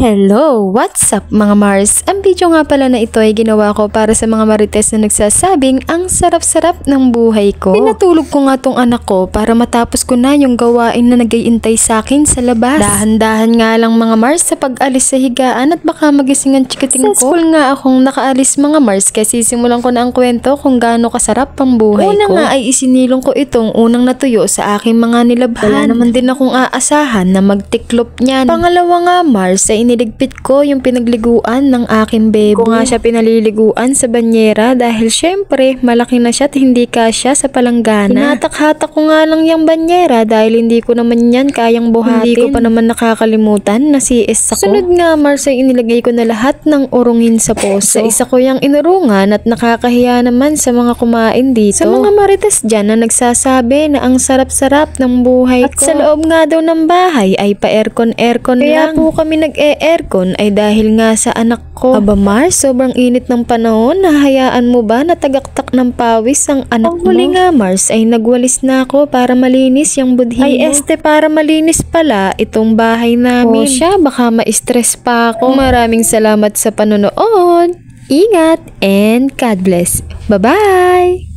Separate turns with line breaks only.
Hello! What's up mga Mars? Ang video nga pala na ito ay ginawa ko para sa mga marites na nagsasabing ang sarap-sarap ng buhay ko. Pinatulog ko nga tong anak ko para matapos ko na yung gawain na nag-iintay sa akin sa labas. Dahan-dahan nga lang mga Mars sa pag-alis sa higaan at baka magising ang chikating ko. Successful nga akong nakaalis mga Mars kasi simulan ko na ang kwento kung gaano kasarap ang buhay ko. Una nga ay isinilong ko itong unang natuyo sa aking mga nilabhan. Wala naman din akong aasahan na magtiklop niyan. Pangalawa nga Mars ay niligpit ko yung pinagliguan ng aking bebe. Ko nga siya pinaliliguan sa banyera dahil syempre malaki na siya at hindi kasya sa palanggana. Hinatak-hatak ko nga lang yung banyera dahil hindi ko naman yan kayang buhatin. Hindi ko pa naman nakakalimutan na CS ako. Sunod nga Mars ay inilagay ko na lahat ng urungin sa poso. Sa isa ko yung inurungan at nakakahiya naman sa mga kumain dito. Sa mga marites dyan na nagsasabi na ang sarap-sarap ng buhay ko. At sa loob nga daw ng bahay ay pa-aircon lang. Kaya po kami nag-aircon ay dahil nga sa anak ko. Aba Mars, sobrang init ng panahon. Nahayaan mo ba na tagaktak ng pawis ang anak mo? Huli nga Mars ay nagwalis na ako para malinis yung budhi mo. Ay para malinis pala itong bahay namin. O siya, baka ma-stress pa ako. Maraming salamat sa panonood. Ingat and God bless. Bye-bye!